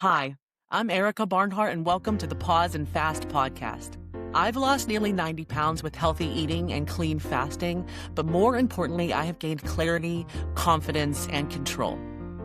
Hi, I'm Erica Barnhart, and welcome to the Pause and Fast podcast. I've lost nearly 90 pounds with healthy eating and clean fasting, but more importantly, I have gained clarity, confidence, and control.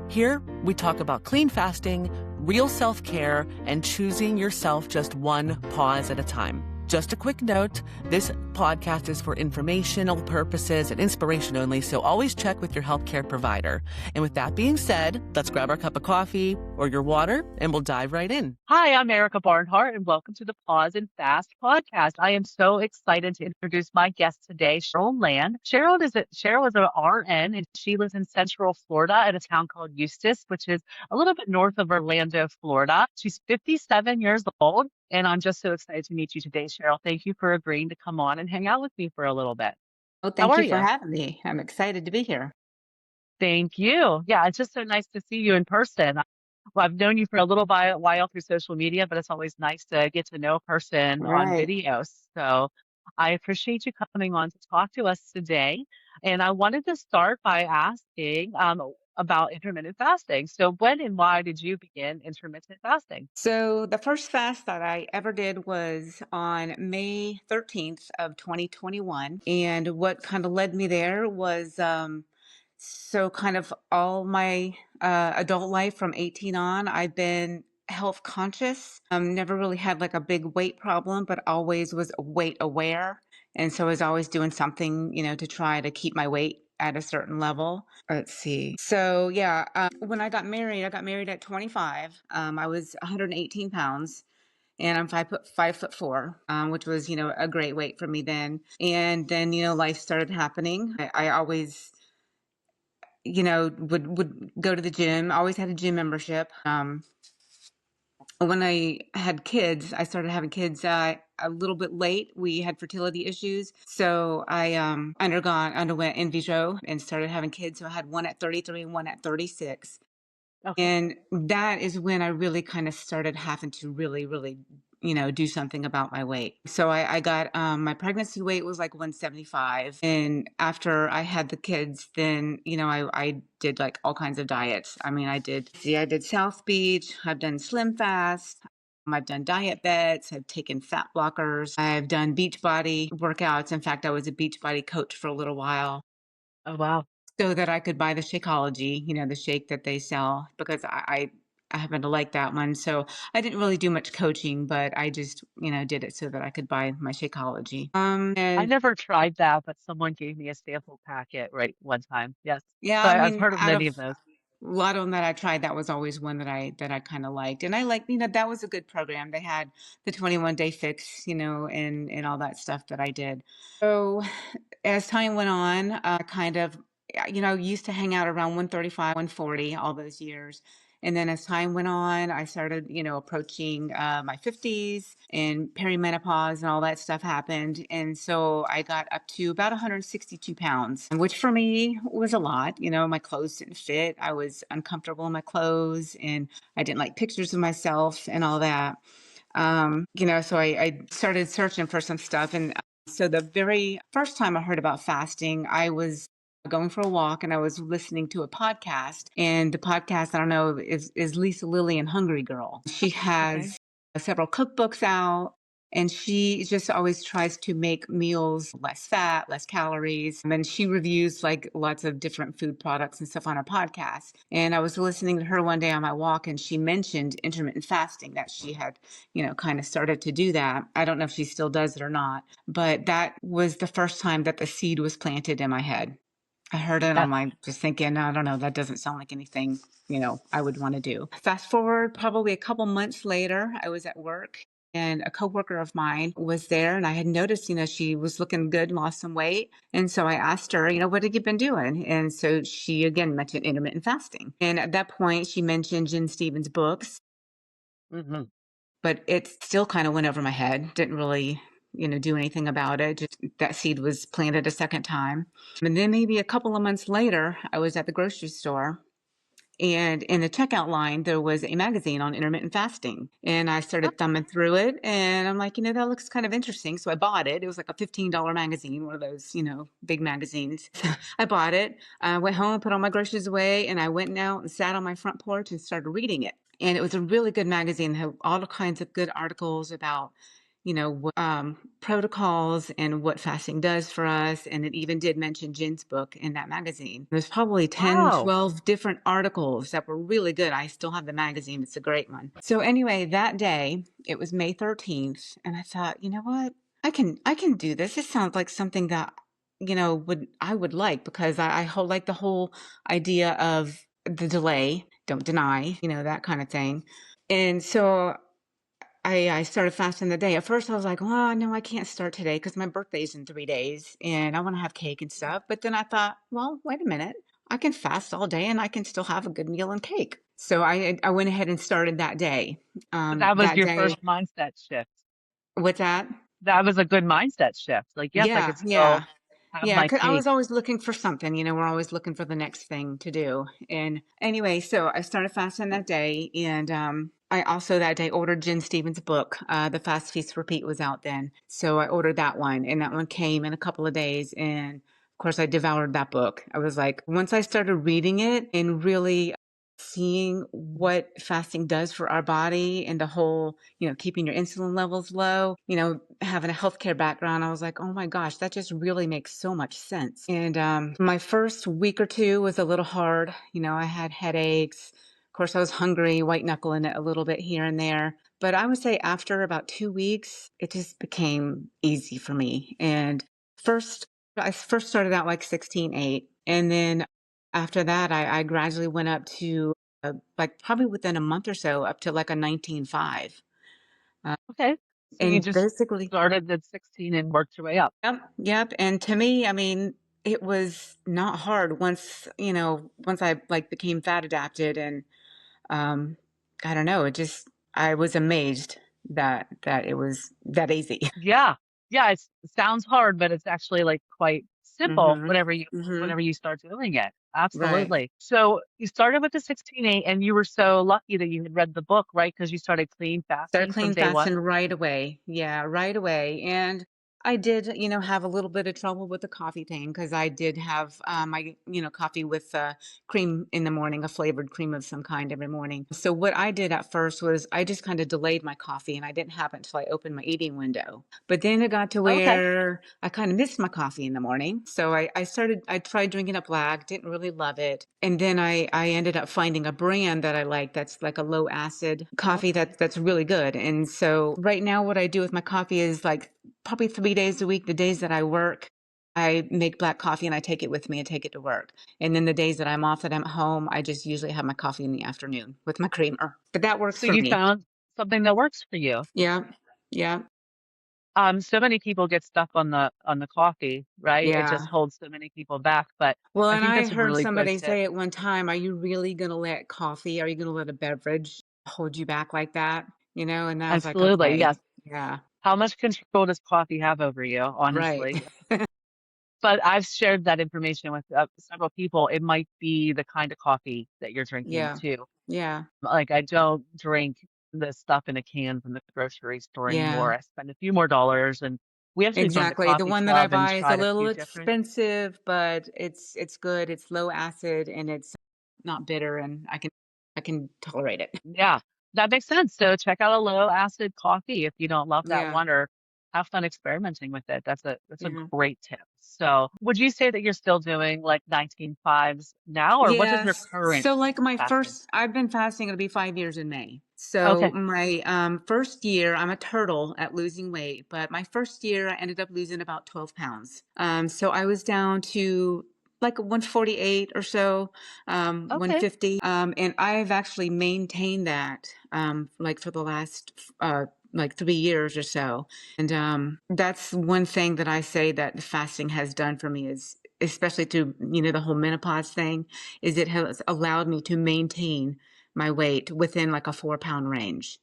Here, we talk about clean fasting, real self care, and choosing yourself just one pause at a time. Just a quick note, this podcast is for informational purposes and inspiration only, so always check with your healthcare provider. And with that being said, let's grab our cup of coffee or your water and we'll dive right in. Hi, I'm Erica Barnhart, and welcome to the Pause and Fast podcast. I am so excited to introduce my guest today, Cheryl Land. Cheryl is an RN, and she lives in Central Florida at a town called Eustis, which is a little bit north of Orlando, Florida. She's 57 years old. And I'm just so excited to meet you today, Cheryl. Thank you for agreeing to come on and hang out with me for a little bit. Well, How thank are you for you? having me. I'm excited to be here. Thank you. Yeah, it's just so nice to see you in person. Well, I've known you for a little while through social media, but it's always nice to get to know a person on Right. video. So I appreciate you coming on to talk to us today. And I wanted to start by asking about intermittent fasting. So when and why did you begin intermittent fasting? So the first fast that I ever did was on May 13th of 2021. And what kind of led me there was so kind of all my adult life from 18 on, I've been health conscious. Never really had like a big weight problem, but always was weight aware. And so I was always doing something, to try to keep my weight at a certain level. Let's see. So yeah, when I got married at 25. I was 118 pounds. And I'm 5'4", which was, a great weight for me then. And then, life started happening. I always, would go to the gym. Always had a gym membership. When I had kids, I started having kids a little bit late. We had fertility issues. So I underwent in vitro and started having kids. So I had one at 33 and one at 36. Okay. And that is when I really kind of started having to really, really, do something about my weight. So I got my pregnancy weight was like 175. And after I had the kids, then, I did like all kinds of diets. I mean, I did South Beach, I've done Slim Fast. I've done diet bets. I've taken fat blockers. I've done beach body workouts. In fact, I was a beach body coach for a little while Oh, wow. so that I could buy the Shakeology, the shake that they sell, because I happen to like that one. So I didn't really do much coaching, but I just, did it so that I could buy my Shakeology. I And never tried that, but someone gave me a sample packet right one time. Yes. yeah, So I I've mean, heard of out many of of those. a lot of them that I tried, that was always one that I kind of liked. And I like, that was a good program. They had the 21-day fix, and all that stuff that I did. So as time went on, kind of, used to hang out around 135, 140 all those years. And then as time went on, I started, approaching my 50s, and perimenopause and all that stuff happened. And so I got up to about 162 pounds, which for me was a lot. My clothes didn't fit. I was uncomfortable in my clothes, and I didn't like pictures of myself and all that. So I started searching for some stuff. And so the very first time I heard about fasting, I was going for a walk and I was listening to a podcast. And the podcast, I don't know, is Lisa Lilly and Hungry Girl. She Okay. has several cookbooks out. And she just always tries to make meals less fat, less calories. And she reviews like lots of different food products and stuff on her podcast. And I was listening to her one day on my walk, and she mentioned intermittent fasting, that she had, kind of started to do that. I don't know if she still does it or not, but that was the first time that the seed was planted in my head. I heard it and Yeah. I'm like just thinking, I don't know, that doesn't sound like anything, I would want to do. Fast forward probably a couple months later, I was at work and a coworker of mine was there, and I had noticed, she was looking good, lost some weight. And so I asked her, what have you been doing? And so she again mentioned intermittent fasting. And at that point, she mentioned Jen Stevens' books, Hmm. but it still kind of went over my head. Didn't really, do anything about it. Just that seed was planted a second time. And then maybe a couple of months later, I was at the grocery store, and in the checkout line, there was a magazine on intermittent fasting. And I started thumbing through it, and I'm like, that looks kind of interesting. So I bought it. It was like a $15 magazine, one of those, big magazines. I bought it. I went home, put all my groceries away, and I went out and sat on my front porch and started reading it. and it was a really good magazine. It had all kinds of good articles about, protocols and what fasting does for us. And it even did mention Jen's book in that magazine. There's probably 10, Wow. 12 different articles that were really good. I still have the magazine. It's a great one. So anyway, that day, it was May 13th, and I thought, you know what? I can do this. This sounds like something that, would like, because I like the whole idea of the delay, don't deny, that kind of thing. And so I started fasting the day. At first, I was like, "Oh, no, I can't start today because my birthday's in 3 days and I want to have cake and stuff." But then I thought, well, wait a minute. I can fast all day and I can still have a good meal and cake. So I went ahead and started that day. So that was That your day, first mindset shift. with that, That was a good mindset shift. Like, yes, I yeah, could still yeah. have Yeah, my because I cake. was always looking for something, we're always looking for the next thing to do. And anyway, so I started fasting that day. And I also that day ordered Jen Stevens' book. The Fast Feast Repeat was out then. So I ordered that one, and that one came in a couple of days. And of course, I devoured that book. I was like, once I started reading it and really seeing what fasting does for our body and the whole, keeping your insulin levels low, having a healthcare background, I was like, oh my gosh, that just really makes so much sense. And my first week or two was a little hard. I had headaches. Of course, I was hungry, white knuckling it a little bit here and there. But I would say after about 2 weeks, it just became easy for me. And first, I first started out like 16:8, and then after that, I gradually went up to like probably within a month or so up to like a 19.5. Uh, Okay. So you and just basically, started at 16 and worked your way up. yep, yep. And to me, I mean, it was not hard once, once I like became fat adapted. And um, I don't know, I was amazed that it was that easy. Yeah. Yeah, it sounds hard, but it's actually like quite simple Hmm. Hmm. whenever you start doing it. Right. Absolutely. So you started with the 16:8 and you were so lucky that you had read the book, right? Because you started clean Started fasting from clean day one. fasting right away. Yeah, right away. And I did, have a little bit of trouble with the coffee thing because I did have my, coffee with cream in the morning, a flavored cream of some kind every morning. So what I did at first was I just kind of delayed my coffee, and I didn't have it until I opened my eating window. But then it got to Okay. where I kind of missed my coffee in the morning. So I tried drinking it black, didn't really love it. And then I ended up finding a brand that I like that's like a low acid coffee that's really good. And so right now what I do with my coffee is like probably 3 days a week, the days that I work, I make black coffee and I take it with me and take it to work. And then the days that I'm off, that I'm at home, I just usually have my coffee in the afternoon with my creamer. But that works So for you me. found something that works for you. Yeah. Yeah. So many people get stuck on the coffee, right? It just Yeah. holds so many people back, but Well, I and think I that's a heard really good somebody tip. say at one time, are you really going to let coffee, are you going to let a beverage hold you back like that? And I was like, Absolutely, okay. yes. Yeah. How much control does coffee have over you, Right. honestly? But I've shared that information with several people. It might be the kind of coffee that you're drinking Yeah. too. Yeah. Like I don't drink the stuff in a can from the grocery store Yeah. anymore. I spend a few more dollars, and we actually joined a Exactly. The coffee one that I club and buy is a tried a little few different. expensive, but it's good. It's low acid and it's not bitter, and I can tolerate it. Yeah, that makes sense. So check out a low acid coffee if you don't love that Yeah. one, or have fun experimenting with it. That's a Yeah. great tip. So would you say that you're still doing like 19.5s now, or what is your Yes. current So like fasting? I've been fasting, it'll be 5 years in May. So Okay. my first year, I'm a turtle at losing weight, but my first year I ended up losing about 12 pounds. So I was down to like 148 or so, Okay. 150. And I've actually maintained that like for the last like 3 years or so. And that's one thing that I say that the fasting has done for me, is especially through, the whole menopause thing, is it has allowed me to maintain my weight within like a 4 pound range.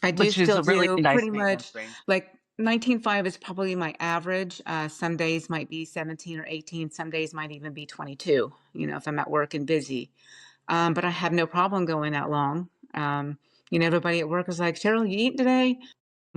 I do Which is still a really do nice pretty maintenance much range. like 19.5 is probably my average. Some days might be 17 or 18. Some days might even be 22, if I'm at work and busy. But I have no problem going that long. Everybody at work is like, Cheryl, you eating today?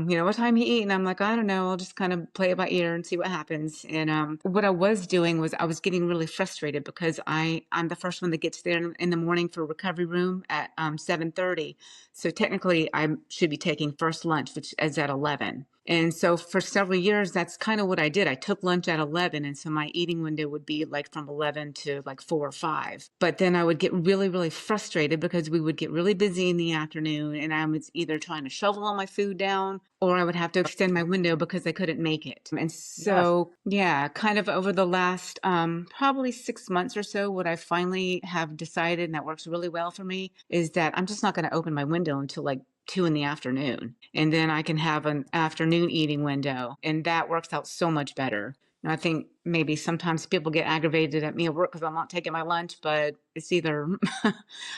What time you eat? And I'm like, I don't know. I'll just kind of play it by ear and see what happens. And what I was doing was I was getting really frustrated because I'm the first one that gets there in the morning for recovery room at 7:30. So technically, I should be taking first lunch, which is at 11. And so for several years, that's kind of what I did. I took lunch at 11. And so my eating window would be like from 11 to like 4 or 5. But then I would get really, really frustrated because we would get really busy in the afternoon. And I was either trying to shovel all my food down or I would have to extend my window because I couldn't make it. And Yes. so, yeah, kind of over the last probably 6 months or so, what I finally have decided, and that works really well for me, is that I'm just not going to open my window until like 2 in the afternoon. And then I can have an afternoon eating window. And that works out so much better. And I think maybe sometimes people get aggravated at me at work because I'm not taking my lunch, but it's either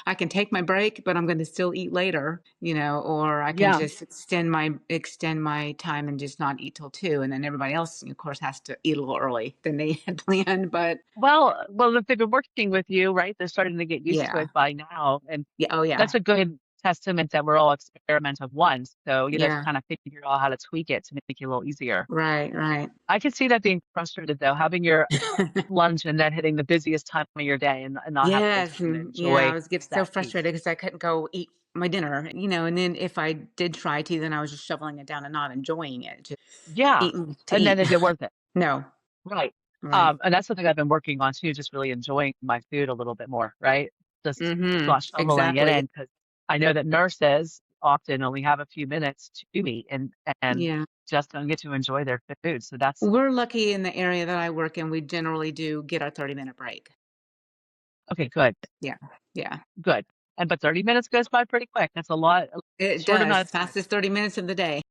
I can take my break, but I'm going to still eat later, or I can Yeah. just extend my time and just not eat till 2. And then everybody else, of course, has to eat a little early than they had planned. But Well, if they've been working with you, right, they're starting to get used to yeah. it by now, and Yeah. Oh, yeah. that's a good testament that we're all experiment of once. So you just Yeah. kind of figure out how to tweak it to make it a little easier. Right. Right. I can see that being frustrated though, having your lunch and then hitting the busiest time of your day and not having Yes, time to and yeah, I enjoy was get so that peace. frustrated because I couldn't go eat my dinner, and then if I did try to, then I was just shoveling it down and not enjoying it, just Yeah. eating to And then eat. is it worth it? No, Right. right. And that's something I've been working on too, just really enjoying my food a little bit more, right? Just not shoveling it Exactly. in because I know that nurses often only have a few minutes to eat and Yeah. just don't get to enjoy their food. So that's We're lucky in the area that I work in, we generally do get our 30-minute break. okay, good, Yeah. Yeah. good. And but 30 minutes goes by pretty quick. That's a It short does. amount of time. Fastest 30 minutes of the day.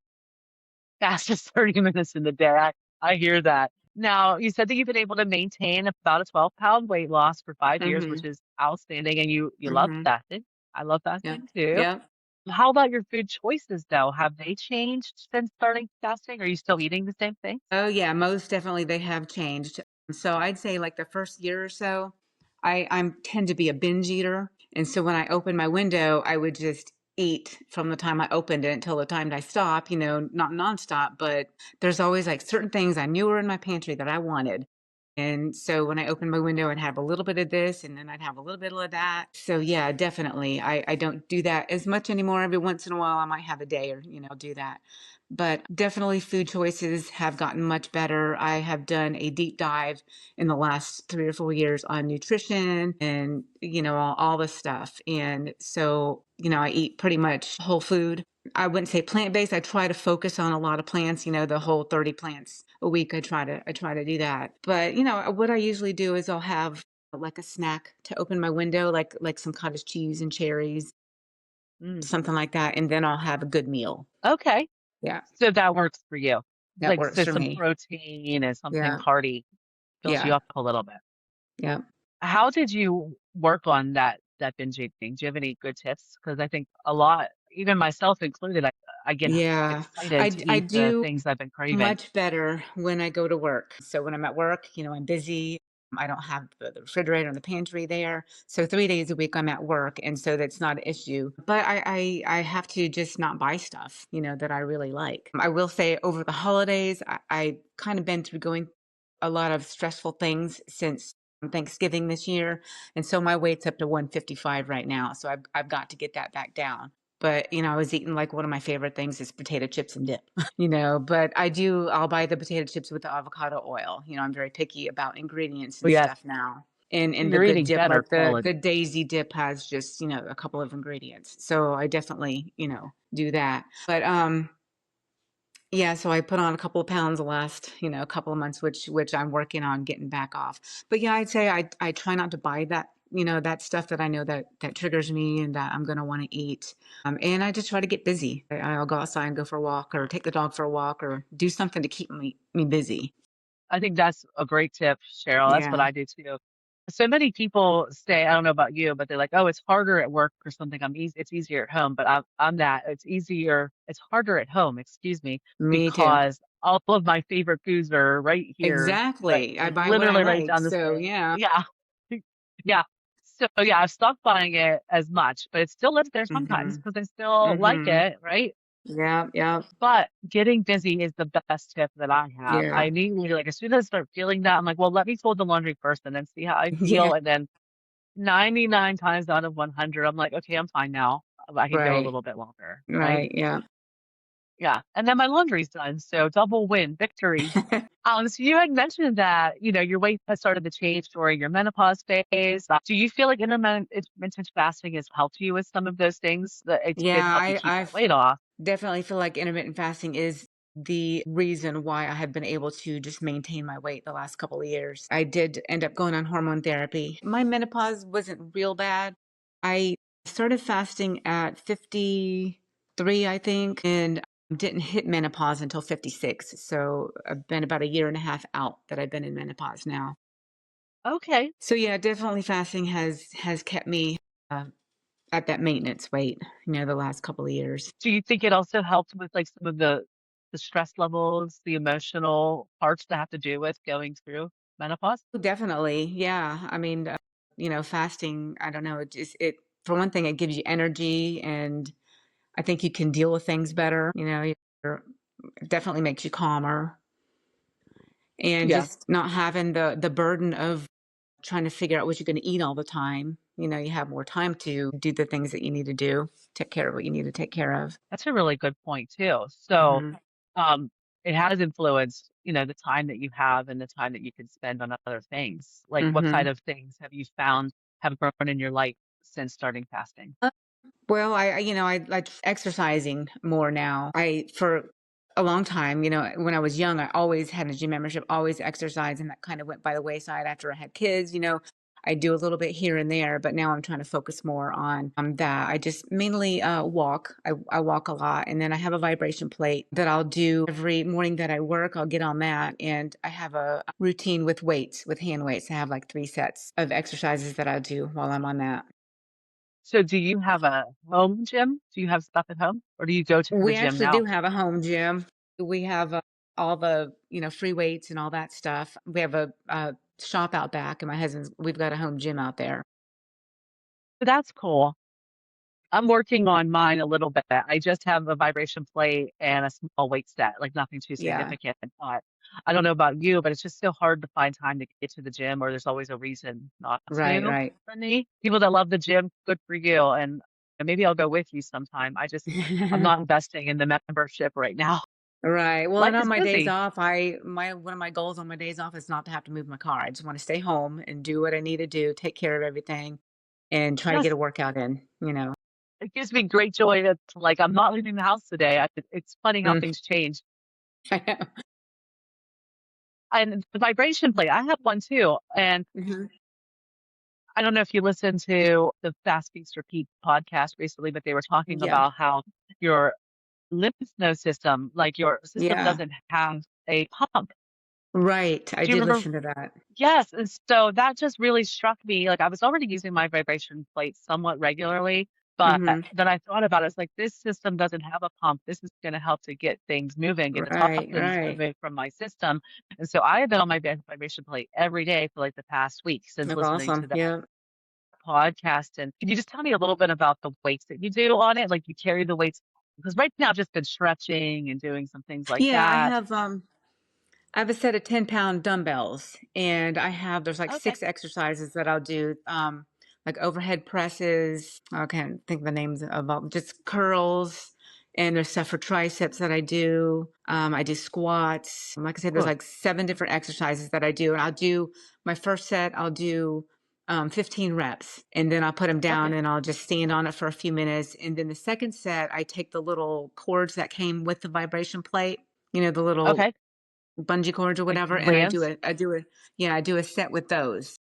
Fastest 30 minutes in the day. I hear that. Now, you said that you've been able to maintain about a 12-pound weight loss for 5 years, which Mhm. is outstanding, and you love Mhm. fasting. I love Yeah. fasting too. Yeah. How about your food choices, though? Have they changed since starting fasting? Are you still eating the same things? Oh, yeah, most definitely they have changed. So I'd say like the first year or so, I tend to be a binge eater. And so when I opened my window, I would just eat from the time I opened it until the time I stop, not nonstop, but there's always like certain things I knew were in my pantry that I wanted. And so when I opened my window, I'd have a little bit of this and then I'd have a little bit of that. So yeah, definitely. I don't do that as much anymore. Every once in a while, I might have a day or, I'll do that. But definitely food choices have gotten much better. I have done a deep dive in the last 3 or 4 years on nutrition and, all this stuff. And so, I eat pretty much whole food. I wouldn't say plant-based. I try to focus on a lot of plants, the whole 30 plants a week. I try to do that. But, what I usually do is I'll have like a snack to open my window, like some cottage cheese and cherries, Mm, something like that, and then I'll have a good meal. okay. Yeah, So that works for you. that Like, works so for some me. protein and something Yeah, hearty fills you yeah, up a little bit. yeah. How did you work on that binge eating? Do you have any good tips? Because I think a lot, even myself included, I get Yeah, excited I to I eat the do things I've been craving. much better when I go to work. So when I'm at work, I'm busy. I don't have the refrigerator and the pantry there. So 3 days a week I'm at work, and so that's not an issue. But I have to just not buy stuff, that I really like. I will say over the holidays, I kind of been through going a lot of stressful things since Thanksgiving this year, and so my weight's up to 155 right now. So I've got to get that back down. But, I was eating like one of my favorite things is potato chips and dip. But I'll buy the potato chips with the avocado oil. I'm very picky about ingredients Oh, and yes. stuff now. And the You're good eating dip, better like the quality. Daisy dip has just, a couple of ingredients. So I definitely, do that. But yeah, so I put on a couple of pounds the last, couple of months, which I'm working on getting back off. But yeah, I'd say I try not to buy that, that stuff that I know that triggers me and that I'm gonna want to eat. And I just try to get busy. I'll go outside and go for a walk, or take the dog for a walk, or do something to keep me busy. I think that's a great tip, Cheryl. That's what Yeah, I do too. So many people say, I don't know about you, but they're like, "Oh, it's harder at work or something. It's easier at home." But I'm that. It's harder at home, excuse me, me too. because all of my favorite foods are right here, right, Exactly. I like buy what I literally right like. down the So street. yeah. Yeah. Yeah. So yeah, I've stopped buying it as much, but it still lives there sometimes Mm-hmm. because I still like Mm-hmm. it, right? Yeah, yeah, But getting busy is the best tip that I have. I yeah, immediately, like, as soon as I start feeling that, I'm like, well, let me fold the laundry first and then see how I yeah. feel. And then 99 times out of 100, I'm like, okay, I'm fine now. I can go a Right, little bit longer, right? right, yeah. Yeah. And then my laundry's done. So double win, victory. So you had mentioned that, your weight has started to change during your menopause phase. Do you feel like intermittent fasting has helped you with some of those things that it did Yeah, help you keep the weight off? definitely feel like intermittent fasting is the reason why I have been able to just maintain my weight the last couple of years. I did end up going on hormone therapy. My menopause wasn't real bad. I started fasting at 53, I think, and didn't hit menopause until 56. So I've been about a year and a half out that I've been in menopause now. Okay. So yeah, definitely fasting has kept me uh, at that maintenance weight, the last couple of years. Do you think it also helped with like some of the stress levels, the emotional parts that have to do with going through menopause? Definitely. Yeah. I mean, fasting, I don't know, for one thing, it gives you energy and I think you can deal with things better. It definitely makes you calmer and Yeah. just not having the burden of trying to figure out what you're going to eat all the time. You have more time to do the things that you need to do, take care of what you need to take care of. That's a really good point too. So, Hmm. um, it has influenced, the time that you have and the time that you can spend on other things. Like what kind Hmm. of things have you found have grown in your life since starting fasting? Well, I like exercising more now. For a long time, when I was young, I always had a gym membership, always exercise, and that kind of went by the wayside after I had kids. I do a little bit here and there, but now I'm trying to focus more on that. I just mainly walk. I walk a lot, and then I have a vibration plate that I'll do every morning that I work. I'll get on that, and I have a routine with weights, with hand weights. I have like 3 sets of exercises that I do while I'm on that. So do you have a home gym? Do you have stuff at home or do you go to the We gym actually do now? have a home gym. We have all the, free weights and all that stuff. We have a shop out back, and we've got a home gym out there. So that's cool. I'm working on mine a little bit. I just have a vibration plate and a small weight set, like nothing too Yeah. significant. But I don't know about you, but it's just so hard to find time to get to the gym, or there's always a reason not Right, to right. for me. People that love the gym, good for you. And maybe I'll go with you sometime. I'm not investing in the membership right now. Right. Well, and Life on is my days busy. off, I my one of my goals on my days off is not to have to move my car. I just want to stay home and do what I need to do, take care of everything, and try to get Yes, a workout in. it gives me great joy that like I'm not leaving the house today. It's funny how Mm. things change. And the vibration plate, I have one too. And Mhm. I don't know if you listened to the Fast Feast Repeat podcast recently, but they were talking Yeah. about how your lymph node system, like your system Yeah. doesn't have a pump. Right. I Do you did remember? listen to that. Yes. And so that just really struck me. Like I was already using my vibration plate somewhat regularly, but Hmm. then I thought about it. It's like this system doesn't have a pump. This is going to help to get things moving, get the Right, toxins right. moving from my system. And so I have been on my vibration plate every day for like the past week since That's listening awesome. to that Yeah. podcast. And can you just tell me a little bit about the weights that you do on it? Like you carry the weights? Because right now I've just been stretching and doing some things like Yeah, that. I have a set of 10-pound dumbbells, and there's like Okay, 6 exercises that I'll do, like overhead presses. I can't think of the names of all, just curls. And there's stuff for triceps that I do. I do squats. Like I said, there's cool. like 7 different exercises that I do. And I'll do my first set, I'll do 15 reps, and then I'll put them down Okay, and I'll just stand on it for a few minutes. And then the second set, I take the little cords that came with the vibration plate, the little okay. bungee cords or Like whatever, and bands. I do a set with those,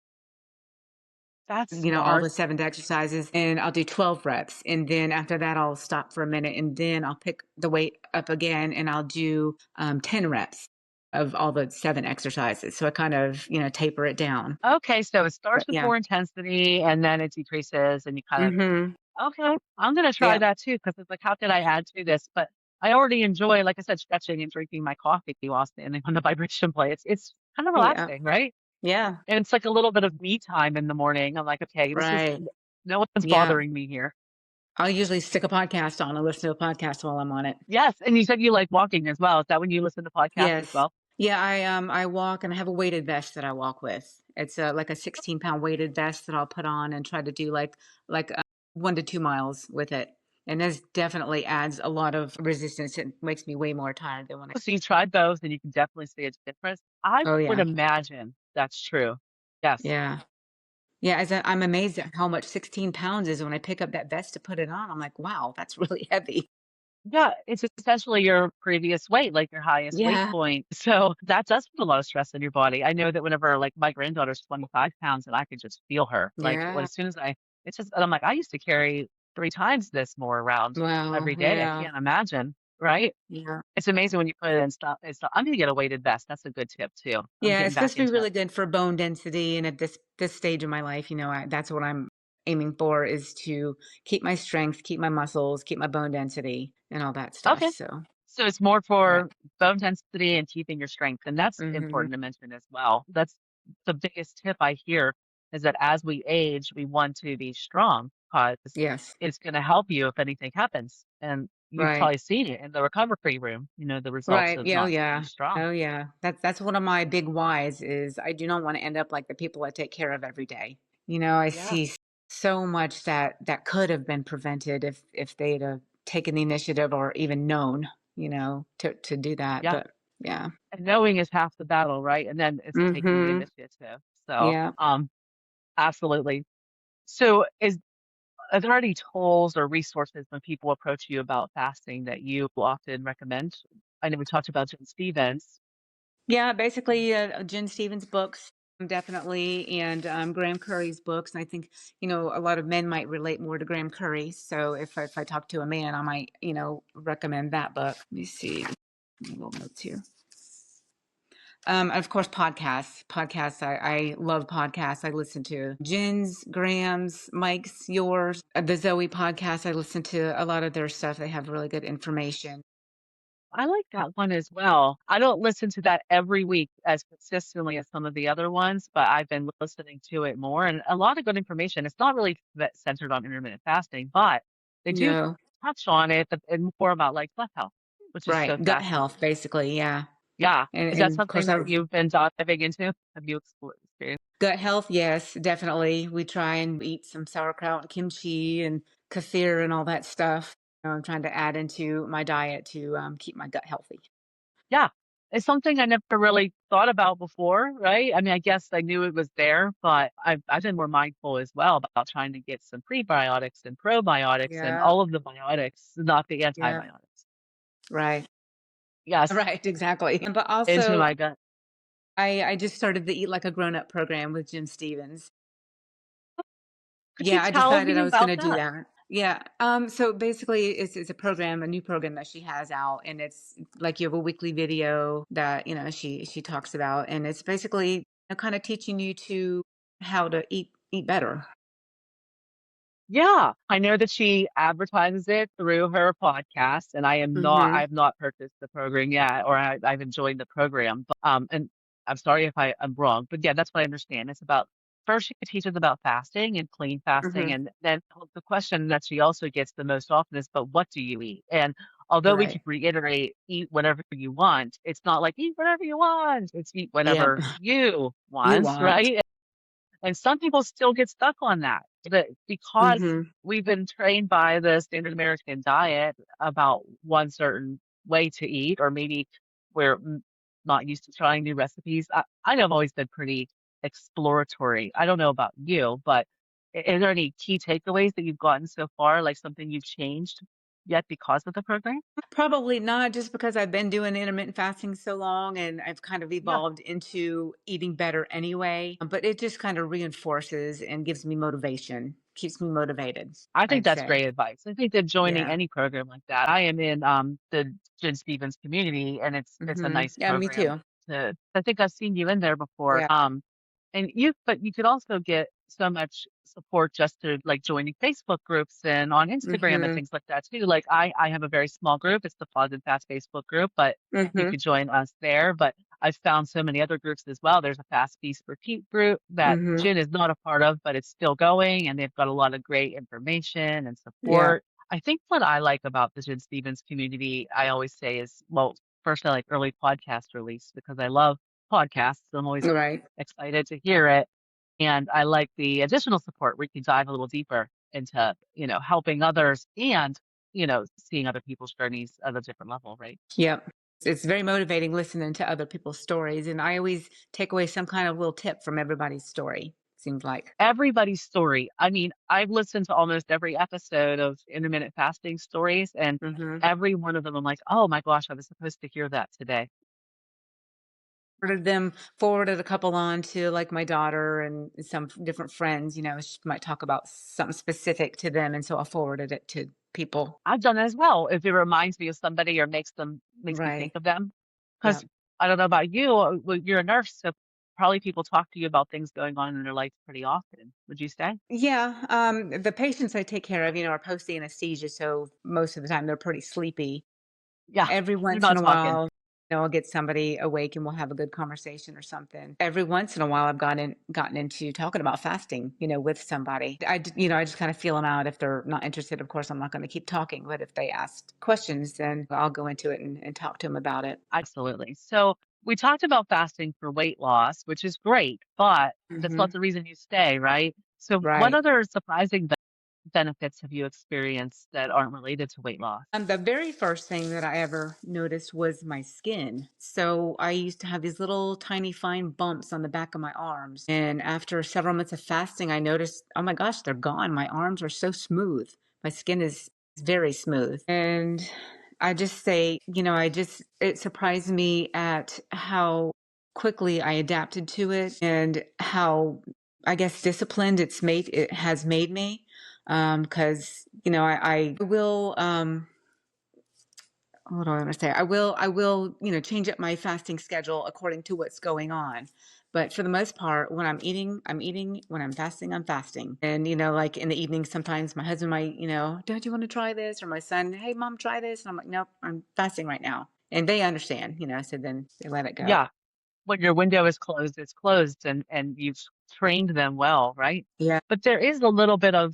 That's all smart. the 7 exercises, and I'll do 12 reps. And then after that, I'll stop for a minute, and then I'll pick the weight up again, and I'll do 10 reps of all the 7 exercises. So I kind of, taper it down. Okay, so it But starts with yeah. more intensity and then it decreases and you kind of Hmm. okay, I'm gonna try Yep. that too because it's like how could I add to this? But I already enjoy, like I said, stretching and drinking my coffee while standing on the vibration plate. It's kind of Yeah. relaxing, right? Yeah. And it's like a little bit of me time in the morning. I'm like, okay, Right. no one's Yeah. bothering me here. I'll usually stick a podcast on and listen to a podcast while I'm on it. Yes, and you said you like walking as well. Is that when you listen to podcasts as Yes. well? Yeah, I walk and I have a weighted vest that I walk with. It's like a 16-pound weighted vest that I'll put on and try to do like 1 to 2 miles with it. And this definitely adds a lot of resistance. It makes me way more tired than when I. So you tried those and you can definitely see a difference. I Oh would yeah. imagine that's true. Yes. Yeah. Yeah, I'm amazed at how much 16 pounds is when I pick up that vest to put it on. I'm like, wow, that's really heavy. Yeah, it's essentially your previous weight, like your highest weight Yeah. point. So that does put a lot of stress in your body. I know that whenever like my granddaughter's 25 pounds and I could just feel her. Like well, Yeah. as soon as it's just, and I'm like, I used to carry 3 times this more around Wow. every day. I Yeah. can't imagine, right? Yeah. It's amazing when you put it in stuff. I'm gonna get a weighted vest. That's a good tip too. I'm Yeah, getting it's back supposed to be into it. really good for bone density, and at this stage of my life, that's what I'm aiming for is to keep my strength, keep my muscles, keep my bone density, and all that stuff. Okay. So, So it's more yeah. for bone density and keeping your strength. And that's Hmm. important to mention as well. That's the biggest tip I hear is that as we age, we want to be strong because Yes. it's going to help you if anything happens. And you've Right. probably seen it in the recovery room, the results Right. of Yeah. Oh, not being yeah. strong. Oh, yeah. That's one of my big whys is I do not want to end up like the people I take care of every day. I Yeah. see so much that could have been prevented if they'd have taken the initiative or even known, to do that. Yeah. But yeah. And knowing is half the battle, right? And then it's taking the Mhm. initiative. So, Yeah. absolutely. So are there any tools or resources when people approach you about fasting that you often recommend? I know we talked about Jen Stevens. Yeah, basically Jen Stevens books definitely and Graham Curry's books. And I think, a lot of men might relate more to Graham Curry. So if I talk to a man, I might, recommend that book. Let me see. Little notes here. Of course, podcasts. Podcasts. I love podcasts. I listen to Jen's, Graham's, Mike's, yours, the Zoe podcast. I listen to a lot of their stuff. They have really good information. I like that one as well. I don't listen to that every week as consistently as some of the other ones, but I've been listening to it more and a lot of good information. It's not really centered on intermittent fasting, but they do No, touch on it and more about like gut health, which is so right. Gut health, fascinating. basically. Yeah. Yeah. And, Is that and of something course, I that you've been diving into? Have you experienced? gut health. Yes, definitely. We try and eat some sauerkraut and kimchi and kefir and all that stuff. I'm trying to add into my diet to keep my gut healthy. Yeah. It's something I never really thought about before, right? I mean, I guess I knew it was there, but I've been more mindful as well about trying to get some prebiotics and probiotics and Yeah. all of the biotics, not the Yeah. antibiotics. Right. Yes, Right. Exactly. But into also, my gut. I just started the Eat Like a Grown Up program with Jim Stevens. Could you Yeah, I tell decided me I was about gonna do that? that. Yeah. So basically it's a program, a new program that she has out, and it's like you have a weekly video that, she talks about, and it's basically kind of teaching you to how to eat better. Yeah, I know that she advertises it through her podcast, and I Mm-hmm. have not purchased the program yet, or I've enjoyed the program. But, and I'm sorry if I'm wrong, but yeah, that's what I understand. It's about first she teaches about fasting and clean fasting, Mm-hmm. and then the question that she also gets the most often is, but what do you eat? And although we Right. keep reiterate, eat whatever you want, it's not like eat whatever you want. It's eat Yeah. whatever you You want, want. right? And some people still get stuck on that. That because Mm-hmm. we've been trained by the standard American diet about one certain way to eat, or maybe we're not used to trying new recipes. I know I've always been pretty exploratory. I don't know about you, but are there any key takeaways that you've gotten so far, like something you've changed yet because of the program? Probably not, just because I've been doing intermittent fasting so long and I've kind of Yeah. evolved into eating better anyway. But it just kind of reinforces and gives me motivation, keeps me motivated, I think I'd that's say. great advice. I think that joining Yeah. any program like that, I am in the Jen Stevens community, and it's a nice Yeah, me program too. to. I think I've seen you in there before. Yeah. And but you could also get so much support just through like joining Facebook groups and on Instagram and Hmm. things like that too. Like I have a very small group. It's the Pause and Fast Facebook group, but you Hmm. could join us there. But I've found so many other groups as well. There's a Fast Feast Repeat group that Hmm. Jen is not a part of, but it's still going, and they've got a lot of great information and Yeah. support. I think what I like about the Jen Stevens community, I always say is, well, first I like early podcast release because I love podcasts. So I'm always Right. excited to hear it. And I like the additional support where you can dive a little deeper into, helping others and, seeing other people's journeys at a different level, right? Yep. It's very motivating listening to other people's stories. And I always take away some kind of little tip from everybody's story, seems like. Everybody's story. I mean, I've listened to almost every episode of intermittent fasting stories, and Hmm. every one of them, I'm like, oh my gosh, I was supposed to hear that today. Forwarded a couple on to like my daughter and some different friends, she might talk about something specific to them. And so I forwarded it to people. I've done that as well. If it reminds me of somebody or makes me think Right. of them. Yeah. Because I don't know about you, well, you're a nurse, so probably people talk to you about things going on in their life pretty often. Would you say? Yeah. The patients I take care of, are post anesthesia. So most of the time they're pretty sleepy. Yeah, Every they're once in not a talking. while, I'll get somebody awake and we'll have a good conversation or something. Every once in a while, I've gotten into talking about fasting, with somebody. I just kind of feel them out. If they're not interested, of course, I'm not going to keep talking. But if they ask questions, then I'll go into it and talk to them about it. Absolutely. So we talked about fasting for weight loss, which is great, but that's not Hmm. the reason you stay, right? So what Right. other surprising benefits have you experienced that aren't related to weight loss? The very first thing that I ever noticed was my skin. So I used to have these little tiny fine bumps on the back of my arms. And after several months of fasting, I noticed, oh my gosh, they're gone. My arms are so smooth. My skin is very smooth. And I just say, it surprised me at how quickly I adapted to it and how, I guess, disciplined it has made me. Because, I will, what do I want to say? I will, change up my fasting schedule according to what's going on. But for the most part, when I'm eating, I'm eating. When I'm fasting, I'm fasting. And, like in the evening, sometimes my husband might, don't you want to try this? Or my son, hey, mom, try this. And I'm like, nope, I'm fasting right now. And they understand, so then they let it go. Yeah, when your window is closed, it's closed and you've trained them well, right? Yeah. But there is a little bit of,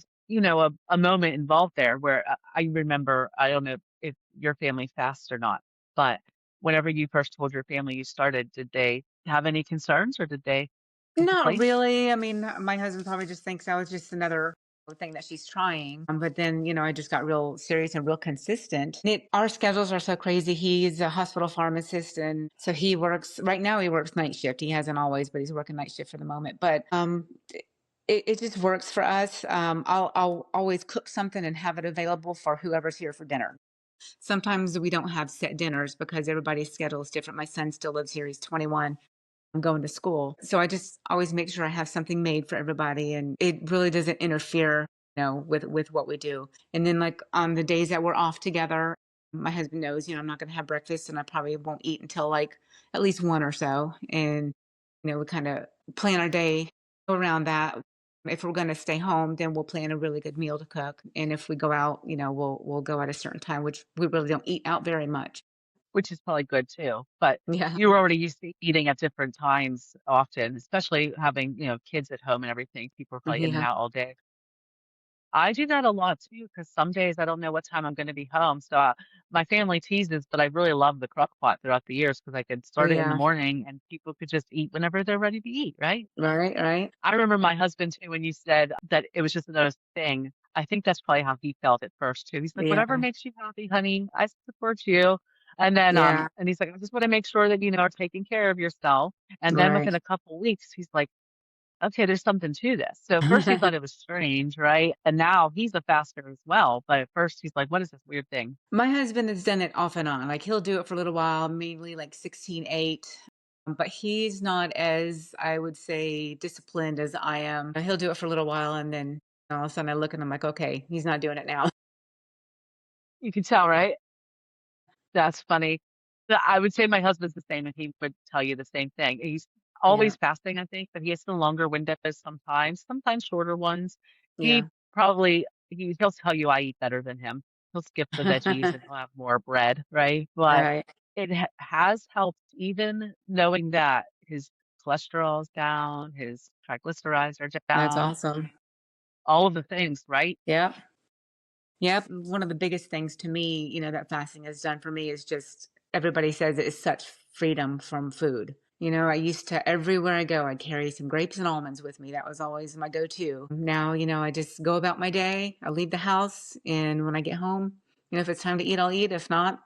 a moment involved there where I remember, I don't know if your family fasts or not, but whenever you first told your family you started, did they have any concerns or did they Not complain? really. I mean, my husband probably just thinks I was just another thing that she's trying. But then, I just got real serious and real consistent. Our schedules are so crazy. He's a hospital pharmacist, and so right now. He works night shift. He hasn't always, but he's working night shift for the moment. But it just works for us. I'll always cook something and have it available for whoever's here for dinner. Sometimes we don't have set dinners because everybody's schedule is different. My son still lives here. He's 21. I'm going to school. So I just always make sure I have something made for everybody and it really doesn't interfere, with what we do. And then like on the days that we're off together, my husband knows, I'm not going to have breakfast and I probably won't eat until like at least one or so. And, we kind of plan our day around that. If we're going to stay home, then we'll plan a really good meal to cook. And if we go out, we'll go at a certain time, which we really don't eat out very much. Which is probably good too. But Yeah. you were already used to eating at different times often, especially having, kids at home and everything. People are probably in and Yeah. out all day. I do that a lot too, because some days I don't know what time I'm going to be home. So my family teases, but I really love the crock pot throughout the years because I could Oh, start it in the yeah. morning and people could just eat whenever they're ready to eat, right? Right. Right. I remember my husband too, when you said that it was just another thing. I think that's probably how he felt at first too. He's like, whatever Yeah. makes you happy, honey, I support you. And then, Yeah. and he's like, I just want to make sure that, are taking care of yourself. And then Right. within a couple weeks, he's like, okay, there's something to this. So at first he thought it was strange, right? And now he's a faster as well. But at first he's like, what is this weird thing? My husband has done it off and on. Like he'll do it for a little while, mainly like 16/8. But he's not as, I would say, disciplined as I am. He'll do it for a little while and then all of a sudden I look and I'm like, okay, he's not doing it now. You can tell, right? That's funny. I would say my husband's the same, and he would tell you the same thing. He's Yeah. always fasting, I think, but he has the longer windows sometimes shorter ones. Yeah. He'll tell you I eat better than him. He'll skip the veggies and he'll have more bread, right? But Right. has helped even knowing that his cholesterol's down, his triglycerides are That's down, awesome. all of the things, right? Yep. Yep. One of the biggest things to me, that fasting has done for me is just everybody says it's such freedom from food. I used to, everywhere I go, I carry some grapes and almonds with me. That was always my go-to. Now, I just go about my day. I leave the house, and when I get home, if it's time to eat, I'll eat. If not,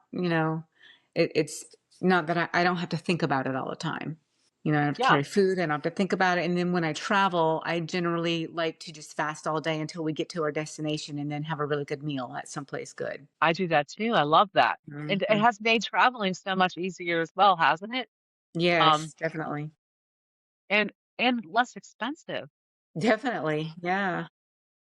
it's not that I don't have to think about it all the time. I don't have to Yeah, carry food. I don't have to think about it. And then when I travel, I generally like to just fast all day until we get to our destination and then have a really good meal at someplace good. I do that too. I love that. And it Hmm. has made traveling so much easier as well, hasn't it? Um, Yes, definitely. and less expensive. Definitely. Yeah.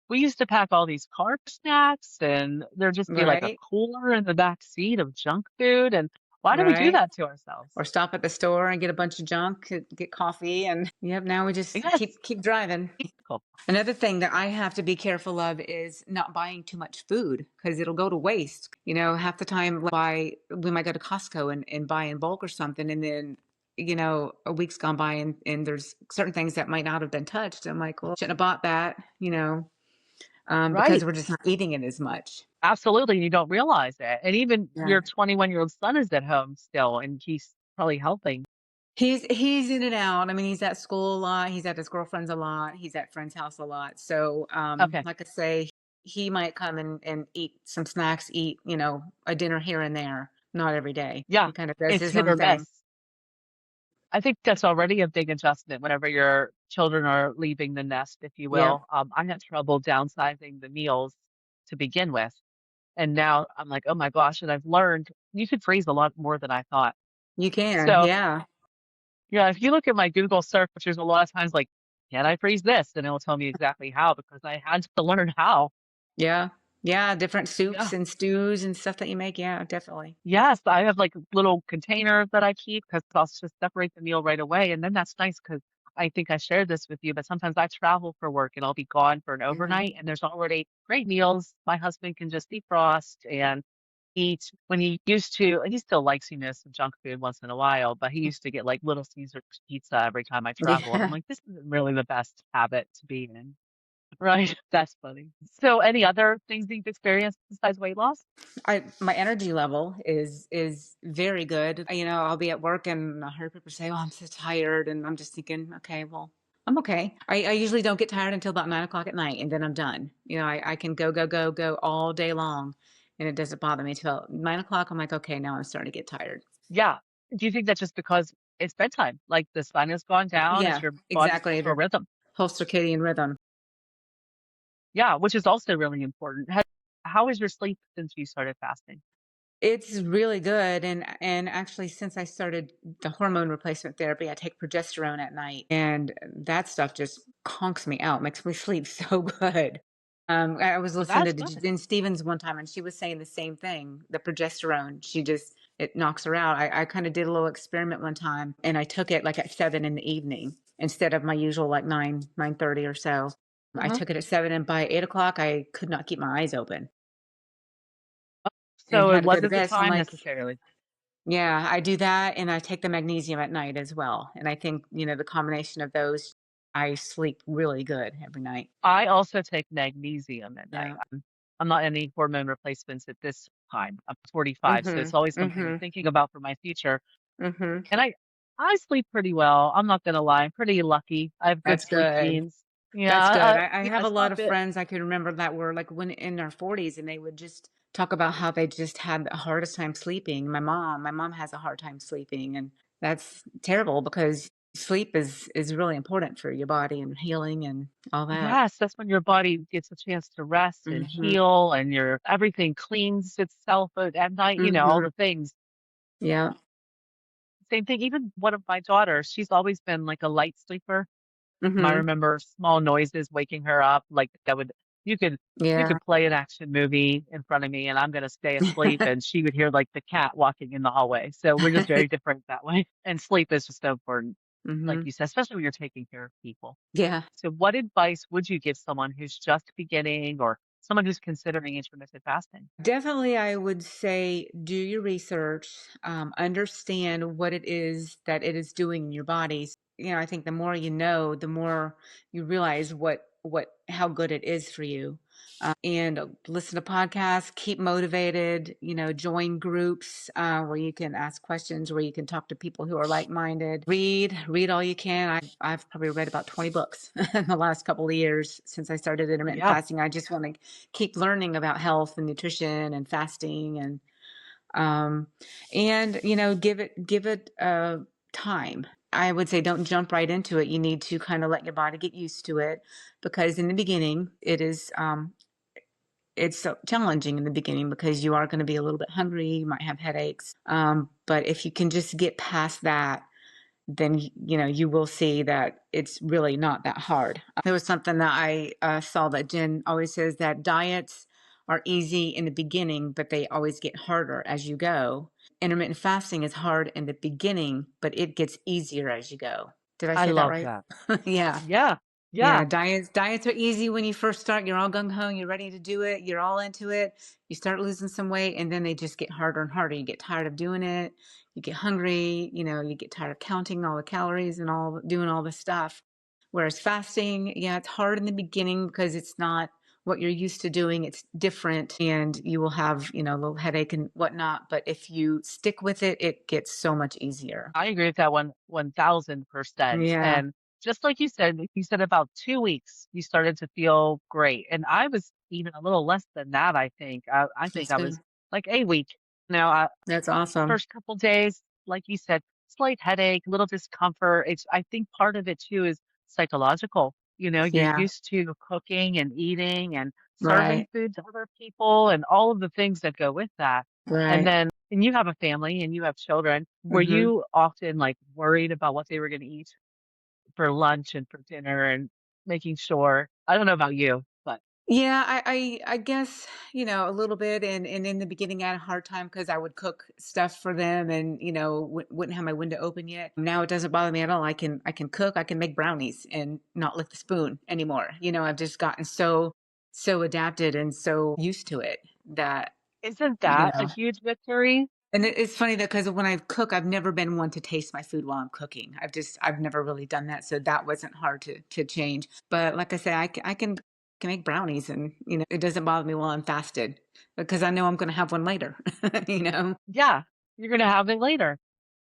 We used to pack all these car snacks and there'd just be like a Right. cooler in the back seat of junk food. And why do we do Right. that to ourselves? Or stop at the store and get a bunch of junk, get coffee, and yep, now we just Yes. keep driving. Cool. Another thing that I have to be careful of is not buying too much food because it'll go to waste. Half the time we might go to Costco and buy in bulk or something, and then a week's gone by and there's certain things that might not have been touched. I'm like, well, shouldn't have bought that, because Right. we're just not eating it as much. Absolutely. You don't realize it. And even Yeah. your 21-year-old son is at home still, and he's probably helping. He's in and out. I mean, he's at school a lot. He's at his girlfriend's a lot. He's at friend's house a lot. So, Okay. like I say, he might come and eat some snacks, eat, a dinner here and there, not every day. Yeah. He kind of does It's his hit own or thing. miss. I think that's already a big adjustment whenever your children are leaving the nest, if you Yep, will. I had trouble downsizing the meals to begin with. And now I'm like, oh my gosh. And I've learned you could freeze a lot more than I thought. you can. So, Yeah, yeah, if you look at my Google search, there's a lot of times like, can I freeze this? And it'll tell me exactly how because I had to learn how. yeah, yeah. Different soups Yeah. and stews and stuff that you make. Yeah, definitely. Yes, I have like little containers that I keep because I'll just separate the meal right away. And then that's nice because I think I shared this with you, but sometimes I travel for work and I'll be gone for an Hmm. overnight and there's already great meals. My husband can just defrost and eat when he used to, he still likes, some junk food once in a while, but he used to get like Little Caesars pizza every time I travel. And I'm Yeah. like, this isn't really the best habit to be in. Right. That's funny. So any other things that you've experienced besides weight loss? My energy level is very good. I'll be at work and I hear people say, "Oh, I'm so tired," and I'm just thinking, okay, well, I'm okay. I usually don't get tired until about 9 o'clock at night, and then I'm done. I can go go go go all day long, and it doesn't bother me till 9 o'clock. I'm like, okay, now I'm starting to get tired. Yeah. Do you think that's just because it's bedtime? Like the sun has gone down, it's Yeah, your body's exactly. natural The rhythm. whole circadian rhythm. Yeah, which is also really important. How is your sleep since you started fasting? It's really good, and actually, since I started the hormone replacement therapy, I take progesterone at night, and that stuff just conks me out, makes me sleep so good. I was Well, listening that's to good. Jen Stevens one time, and she was saying the same thing. The progesterone, it knocks her out. I kind of did a little experiment one time, and I took it like at 7 in the evening instead of my usual like 9:30 or so. I Mhm. took it at 7, and by 8 o'clock, I could not keep my eyes open and So it had to go to wasn't the bed. So I'm time like, necessarily. yeah, I do that, and I take the magnesium at night as well, and I think, the combination of those, I sleep really good every night. I also take magnesium at night. Yeah. I'm not any hormone replacements at this time. I'm 45, so it's Mhm. always something I'm Mhm. thinking about for my future. Mhm. And I sleep pretty well. I'm not gonna lie. I'm pretty lucky. I have good That's sleep good. genes. Yeah, That's good. I yeah, have a it's lot not of bit. friends I can remember that were, like, when in their 40s, and they would just talk about how they just had the hardest time sleeping. My mom has a hard time sleeping, and that's terrible because sleep is really important for your body and healing and all that. Yes, that's when your body gets a chance to rest and Mhm. heal and your everything cleans itself at night, all Mhm. the things. Yeah. Same thing, even one of my daughters, she's always been like a light sleeper. I Mhm. remember small noises waking her up, like that would you could you Yeah. could play an action movie in front of me and I'm gonna stay asleep and she would hear like the cat walking in the hallway. So we're just very different that way. And sleep is just so important, like Mhm. you said, especially when you're taking care of people. Yeah. So what advice would you give someone who's just beginning or someone who's considering intermittent fasting? Definitely, I would say do your research, understand what it is that it is doing in your body. I think the more you know, the more you realize how good it is for you. And listen to podcasts, keep motivated, join groups where you can ask questions, where you can talk to people who are like-minded. Read all you can. I've probably read about 20 books in the last couple of years since I started intermittent Yeah, fasting. I just want to keep learning about health and nutrition and fasting um, and give it time. I would say don't jump right into it. You need to kind of let your body get used to it because in the beginning it's so challenging in the beginning because you are going to be a little bit hungry, you might have headaches. But if you can just get past that, then you will see that it's really not that hard. There was something that I saw that Jen always says that diets are easy in the beginning, but they always get harder as you go. Intermittent fasting is hard in the beginning, but it gets easier as you go. Did I I say that love right? that. Yeah. Yeah, Yeah, yeah. diets are easy when you first start. You're all gung ho, you're ready to do it, you're all into it. You start losing some weight, and then they just get harder and harder. You get tired of doing it. You get hungry. You get tired of counting all the calories and all doing all the stuff. Whereas fasting, yeah, it's hard in the beginning because it's not what you're used to doing. It's different, and you will have a little headache and whatnot. But if you stick with it, it gets so much easier. I agree with that 1000%. Yeah, And just like you said about 2 weeks, you started to feel great. And I was even a little less than that, I think. I think that's I good. was like a week. Now, That's awesome. first couple days, like you said, slight headache, little discomfort. I think part of it too is psychological. You're Yeah, used to cooking and eating and serving right, food to other people and all of the things that go with that. right. And you have a family and you have children. Were Hmm. you often like worried about what they were going to eat for lunch and for dinner and making sure? I don't know about you, but Yeah, I guess, a little bit. And in the beginning, I had a hard time because I would cook stuff for them and, wouldn't have my window open yet. Now it doesn't bother me at all. I can cook, I can make brownies and not lick the spoon anymore. I've just gotten so adapted and so used to it that, isn't you that a know, huge victory? and it's funny that because when I cook, I've never been one to taste my food while I'm cooking. I've never really done that, so that wasn't hard to change. But like I say, I can make brownies, and it doesn't bother me while I'm fasted because I know I'm going to have one later. you know, Yeah, you're going to have it later.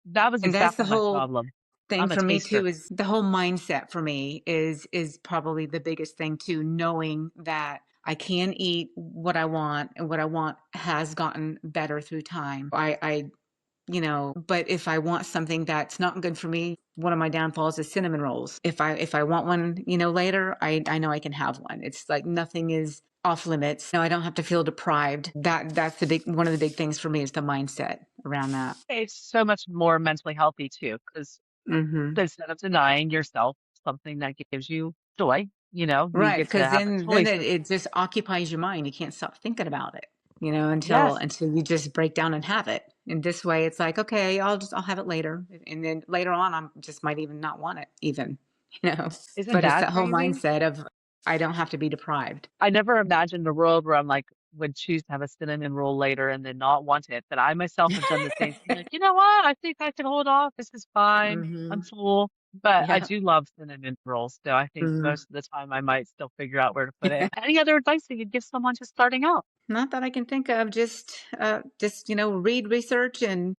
That was and that's the exactly my whole problem. thing I'm a for me taster. too. Is the whole mindset for me is probably the biggest thing too. Knowing that I can eat what I want, and what I want has gotten better through time. But if I want something that's not good for me, one of my downfalls is cinnamon rolls. If I want one, later, I know I can have one. It's like nothing is off limits. No, I don't have to feel deprived. That's the big one of the big things for me is the mindset around that. It's so much more mentally healthy too, because Hmm. instead of denying yourself something that gives you joy, you Right, get to because have a then choice it, of, it just occupies your mind. You can't stop thinking about it, until yes, until you just break down and have it. And this way, it's like, okay, I'll have it later, and then later on, I'm just might even not want it, even, you know. isn't But it's that that whole crazy? mindset of I don't have to be deprived. I never imagined a world where I'm like, would choose to have a cinnamon roll later and then not want it. But I myself have done the same thing. Like, you know what? I think I can hold off. This is fine. I'm Hmm. full. But I Yeah. do love cinnamon rolls. So I think Hmm. most of the time I might still figure out where to put it. Any other advice that you'd give someone just starting out? Not that I can think of. Just read research and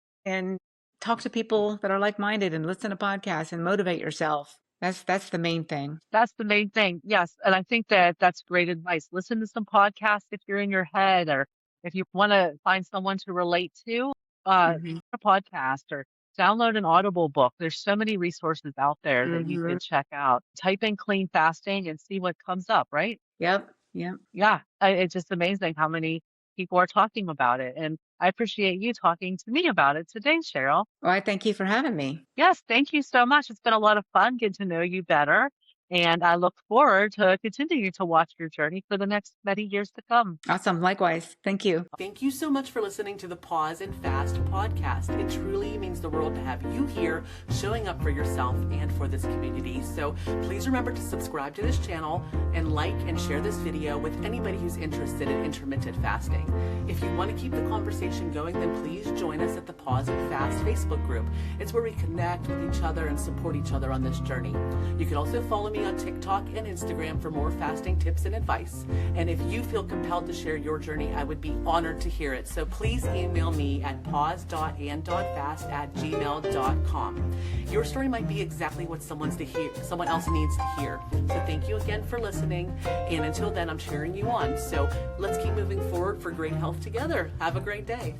talk to people that are like minded and listen to podcasts and motivate yourself. That's the main thing. That's the main thing. Yes. And I think that that's great advice. Listen to some podcasts if you're in your head, or if you want to find someone to relate to, Hmm. a podcast or download an Audible book. There's so many resources out there that you Hmm. could check out. Type in clean fasting and see what comes up, right? Yep. Yep. Yeah. It's just amazing how many people are talking about it. And I appreciate you talking to me about it today, Cheryl. Well, I thank you for having me. Yes, thank you so much. It's been a lot of fun getting to know you better. And I look forward to continuing to watch your journey for the next many years to come. Awesome. Likewise. Thank you. Thank you so much for listening to the Pause and Fast podcast. It truly means the world to have you here showing up for yourself and for this community. So please remember to subscribe to this channel and like and share this video with anybody who's interested in intermittent fasting. If you want to keep the conversation going, then please join us at the Pause and Fast Facebook group. It's where we connect with each other and support each other on this journey. You can also follow me on TikTok and Instagram for more fasting tips and advice. And if you feel compelled to share your journey, I would be honored to hear it. So please email me at pause.and.fast@gmail.com. Your story might be exactly what someone else needs to hear. So thank you again for listening. And until then, I'm cheering you on. So let's keep moving forward for great health together. Have a great day.